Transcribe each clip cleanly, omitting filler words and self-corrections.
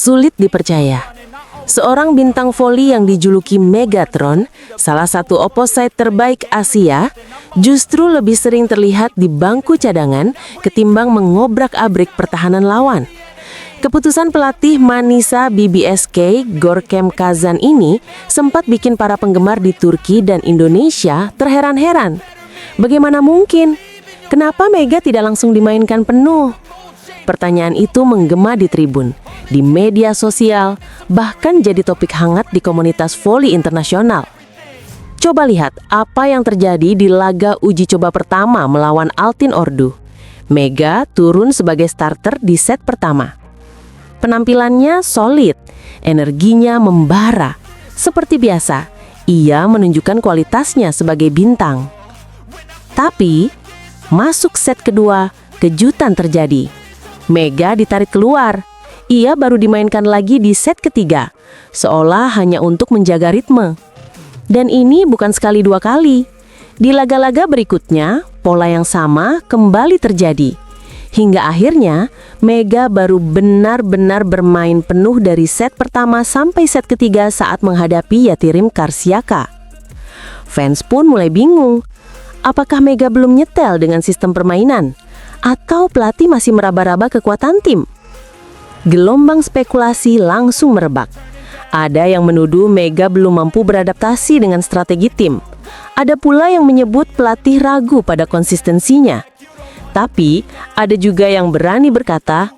sulit dipercaya. Seorang bintang voli yang dijuluki Megatron, salah satu opposite terbaik Asia, justru lebih sering terlihat di bangku cadangan ketimbang mengobrak-abrik pertahanan lawan. Keputusan pelatih Manisa BBSK Görkem Kazan ini sempat bikin para penggemar di Turki dan Indonesia terheran-heran. Bagaimana mungkin? Kenapa Mega tidak langsung dimainkan penuh? Pertanyaan itu menggema di tribun, di media sosial, bahkan jadi topik hangat di komunitas voli internasional. Coba lihat apa yang terjadi di laga uji coba pertama melawan Altin Ordu. Mega turun sebagai starter di set pertama. Penampilannya solid, energinya membara. Seperti biasa, ia menunjukkan kualitasnya sebagai bintang. Tapi, masuk set kedua, kejutan terjadi. Mega ditarik keluar. Ia baru dimainkan lagi di set ketiga, seolah hanya untuk menjaga ritme. Dan ini bukan sekali dua kali. Di laga-laga berikutnya, pola yang sama kembali terjadi. Hingga akhirnya, Mega baru benar-benar bermain penuh dari set pertama sampai set ketiga saat menghadapi Yatirim Karsiaka. Fans pun mulai bingung. Apakah Mega belum nyetel dengan sistem permainan? Atau pelatih masih meraba-raba kekuatan tim? Gelombang spekulasi langsung merebak. Ada yang menuduh Mega belum mampu beradaptasi dengan strategi tim. Ada pula yang menyebut pelatih ragu pada konsistensinya. Tapi, ada juga yang berani berkata,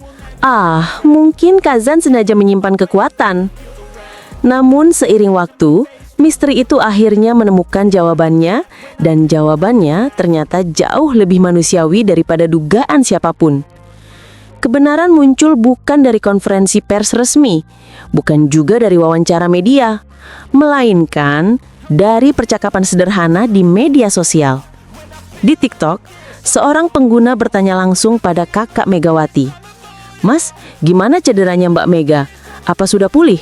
mungkin Kazan sengaja menyimpan kekuatan. Namun seiring waktu, misteri itu akhirnya menemukan jawabannya, dan jawabannya ternyata jauh lebih manusiawi daripada dugaan siapapun. Kebenaran muncul bukan dari konferensi pers resmi, bukan juga dari wawancara media, melainkan dari percakapan sederhana di media sosial. Di TikTok, seorang pengguna bertanya langsung pada kakak Megawati, "Mas, gimana cederanya Mbak Mega? Apa sudah pulih?"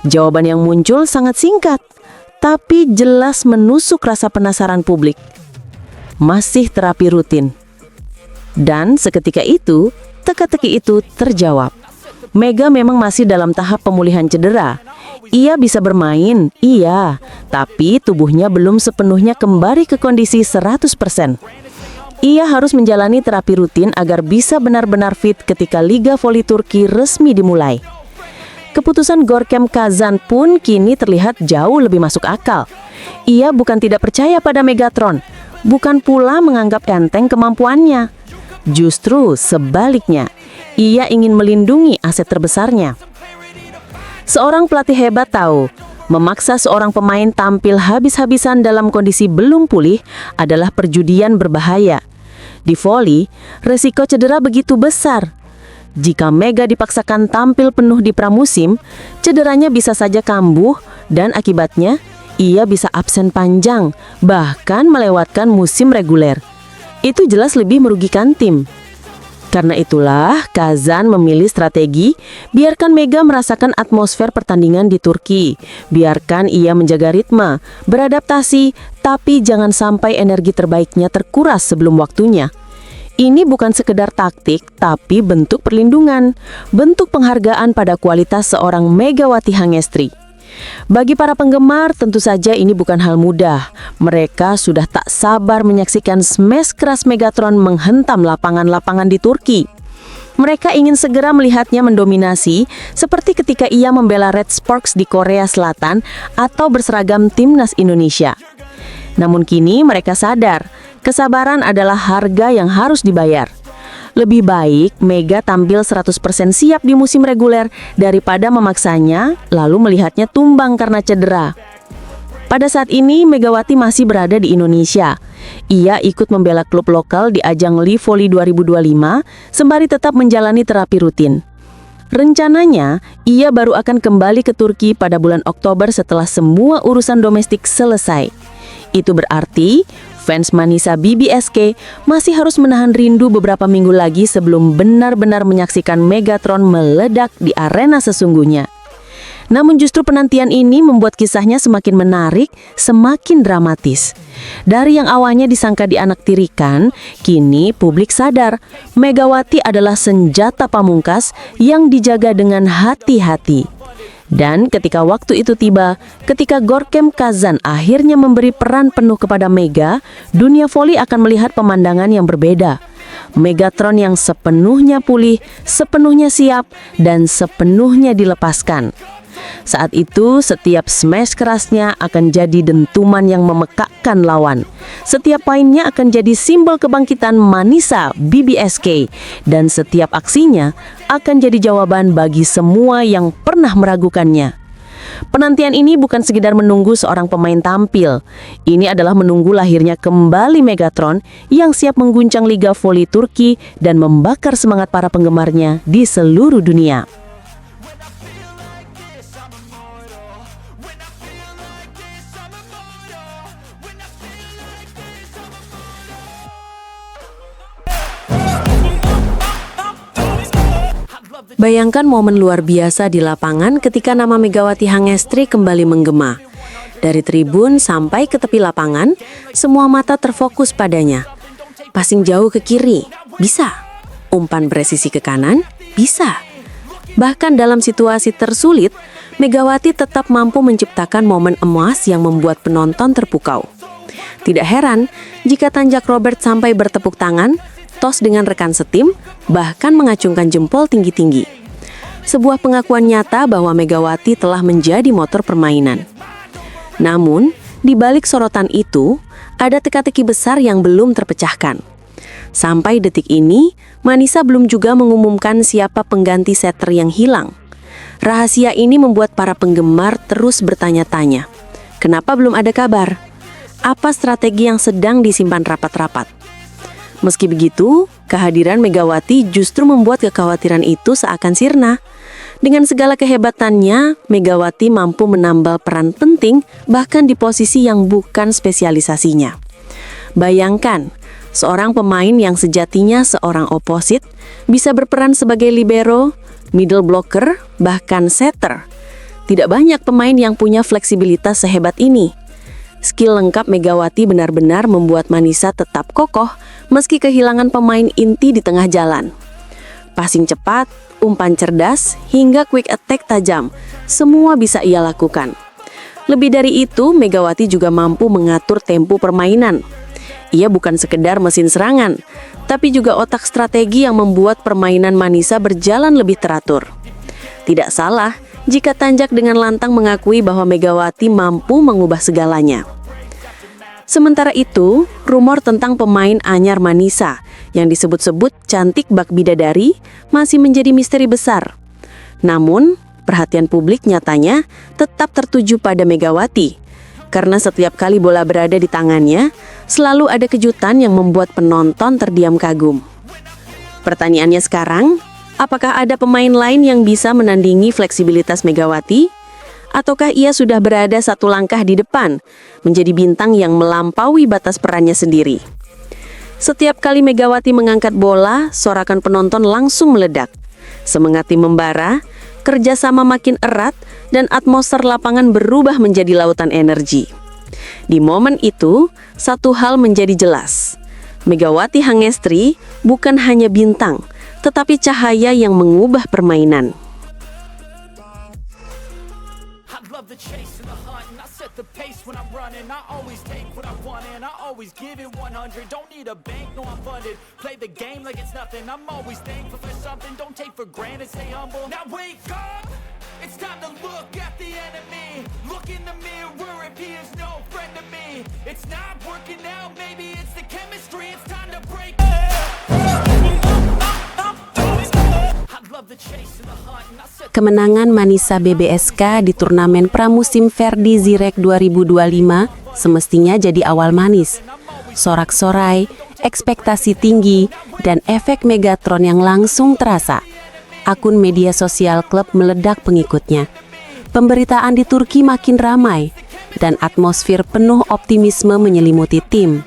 Jawaban yang muncul sangat singkat, tapi jelas menusuk rasa penasaran publik. Masih terapi rutin. Dan seketika itu, teka-teki itu terjawab. Mega memang masih dalam tahap pemulihan cedera. Ia bisa bermain, iya, tapi tubuhnya belum sepenuhnya kembali ke kondisi 100%. Ia harus menjalani terapi rutin agar bisa benar-benar fit ketika Liga Voli Turki resmi dimulai. Keputusan Görkem Kazan pun kini terlihat jauh lebih masuk akal. Ia bukan tidak percaya pada Megatron, bukan pula menganggap enteng kemampuannya. Justru sebaliknya, ia ingin melindungi aset terbesarnya. Seorang pelatih hebat tahu, memaksa seorang pemain tampil habis-habisan dalam kondisi belum pulih adalah perjudian berbahaya. Di voli, resiko cedera begitu besar. Jika Mega dipaksakan tampil penuh di pramusim, cederanya bisa saja kambuh dan akibatnya ia bisa absen panjang, bahkan melewatkan musim reguler. Itu jelas lebih merugikan tim. Karena itulah Kazan memilih strategi, biarkan Mega merasakan atmosfer pertandingan di Turki. Biarkan ia menjaga ritme, beradaptasi, tapi jangan sampai energi terbaiknya terkuras sebelum waktunya. Ini bukan sekedar taktik, tapi bentuk perlindungan, bentuk penghargaan pada kualitas seorang Megawati Hangestri. Bagi para penggemar, tentu saja ini bukan hal mudah. Mereka sudah tak sabar menyaksikan smash keras Megatron menghentam lapangan-lapangan di Turki. Mereka ingin segera melihatnya mendominasi, seperti ketika ia membela Red Sparks di Korea Selatan atau berseragam timnas Indonesia. Namun kini mereka sadar, kesabaran adalah harga yang harus dibayar. Lebih baik Mega tampil 100% siap di musim reguler daripada memaksanya lalu melihatnya tumbang karena cedera. Pada saat ini Megawati masih berada di Indonesia. Ia ikut membela klub lokal di ajang Li Voli 2025 sembari tetap menjalani terapi rutin. Rencananya, ia baru akan kembali ke Turki pada bulan Oktober setelah semua urusan domestik selesai. Itu berarti fans Manisa BBSK masih harus menahan rindu beberapa minggu lagi sebelum benar-benar menyaksikan Megatron meledak di arena sesungguhnya. Namun justru penantian ini membuat kisahnya semakin menarik, semakin dramatis. Dari yang awalnya disangka dianaktirikan, kini publik sadar Megawati adalah senjata pamungkas yang dijaga dengan hati-hati. Dan ketika waktu itu tiba, ketika Gorkem Kazan akhirnya memberi peran penuh kepada Mega, dunia voli akan melihat pemandangan yang berbeda. Megatron yang sepenuhnya pulih, sepenuhnya siap, dan sepenuhnya dilepaskan. Saat itu, setiap smash kerasnya akan jadi dentuman yang memekakkan lawan. Setiap poinnya akan jadi simbol kebangkitan Manisa BBSK. Dan setiap aksinya akan jadi jawaban bagi semua yang pernah meragukannya. Penantian ini bukan sekedar menunggu seorang pemain tampil. Ini adalah menunggu lahirnya kembali Megatron yang siap mengguncang Liga Voli Turki dan membakar semangat para penggemarnya di seluruh dunia. Bayangkan momen luar biasa di lapangan ketika nama Megawati Hangestri kembali menggema. Dari tribun sampai ke tepi lapangan, semua mata terfokus padanya. Passing jauh ke kiri, bisa. Umpan presisi ke kanan, bisa. Bahkan dalam situasi tersulit, Megawati tetap mampu menciptakan momen emas yang membuat penonton terpukau. Tidak heran jika Tanjak Robert sampai bertepuk tangan, tos dengan rekan setim, bahkan mengacungkan jempol tinggi-tinggi. Sebuah pengakuan nyata bahwa Megawati telah menjadi motor permainan. Namun, di balik sorotan itu, ada teka-teki besar yang belum terpecahkan. Sampai detik ini, Manisa belum juga mengumumkan siapa pengganti setter yang hilang. Rahasia ini membuat para penggemar terus bertanya-tanya. Kenapa belum ada kabar? Apa strategi yang sedang disimpan rapat-rapat? Meski begitu, kehadiran Megawati justru membuat kekhawatiran itu seakan sirna. Dengan segala kehebatannya, Megawati mampu menambal peran penting bahkan di posisi yang bukan spesialisasinya. Bayangkan, seorang pemain yang sejatinya seorang oposit bisa berperan sebagai libero, middle blocker, bahkan setter. Tidak banyak pemain yang punya fleksibilitas sehebat ini. Skill lengkap Megawati benar-benar membuat Manisa tetap kokoh meski kehilangan pemain inti di tengah jalan. Passing cepat, umpan cerdas, hingga quick attack tajam, semua bisa ia lakukan. Lebih dari itu, Megawati juga mampu mengatur tempo permainan. Ia bukan sekedar mesin serangan, tapi juga otak strategi yang membuat permainan Manisa berjalan lebih teratur. Tidak salah jika Tanjak dengan lantang mengakui bahwa Megawati mampu mengubah segalanya. Sementara itu, rumor tentang pemain anyar Manisa yang disebut-sebut cantik bak bidadari masih menjadi misteri besar. Namun, perhatian publik nyatanya tetap tertuju pada Megawati, karena setiap kali bola berada di tangannya, selalu ada kejutan yang membuat penonton terdiam kagum. Pertanyaannya sekarang, apakah ada pemain lain yang bisa menandingi fleksibilitas Megawati? Ataukah ia sudah berada satu langkah di depan, menjadi bintang yang melampaui batas perannya sendiri? Setiap kali Megawati mengangkat bola, sorakan penonton langsung meledak. Semangat tim membara, kerjasama makin erat, dan atmosfer lapangan berubah menjadi lautan energi. Di momen itu, satu hal menjadi jelas. Megawati Hangestri bukan hanya bintang, tetapi cahaya yang mengubah permainan. The chase and the hunt, and I set the pace when I'm running. I always take what I want and I always give it 100. Don't need a bank, no I'm funded. Play the game like it's nothing. I'm always thankful for something. Don't take for granted, stay humble. Now wake up, it's time to look at the enemy. Look in the mirror if he is no friend to me. It's not working out, maybe it's the chemistry. It's time to break. Kemenangan Manisa BBSK di turnamen pramusim Verdi Zirek 2025 semestinya jadi awal manis. Sorak-sorai, ekspektasi tinggi, dan efek Megatron yang langsung terasa. Akun media sosial klub meledak pengikutnya. Pemberitaan di Turki makin ramai, dan atmosfer penuh optimisme menyelimuti tim.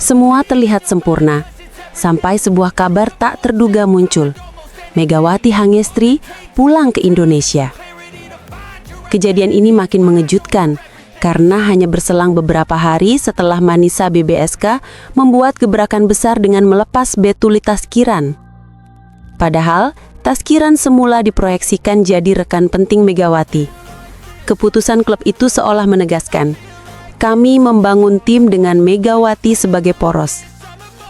Semua terlihat sempurna, sampai sebuah kabar tak terduga muncul. Megawati Hangestri pulang ke Indonesia. Kejadian ini makin mengejutkan karena hanya berselang beberapa hari setelah Manisa BBSK membuat gebrakan besar dengan melepas Betuli Taskiran. Padahal, Taskiran semula diproyeksikan jadi rekan penting Megawati. Keputusan klub itu seolah menegaskan, kami membangun tim dengan Megawati sebagai poros.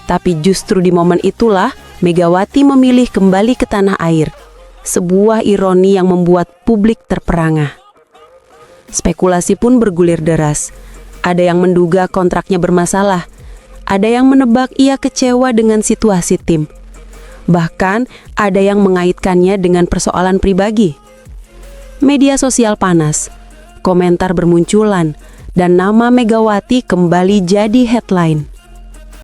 Tapi justru di momen itulah Megawati memilih kembali ke tanah air. Sebuah ironi yang membuat publik terperangah. Spekulasi pun bergulir deras. Ada yang menduga kontraknya bermasalah. Ada yang menebak ia kecewa dengan situasi tim. Bahkan ada yang mengaitkannya dengan persoalan pribadi. Media sosial panas, komentar bermunculan, dan nama Megawati kembali jadi headline.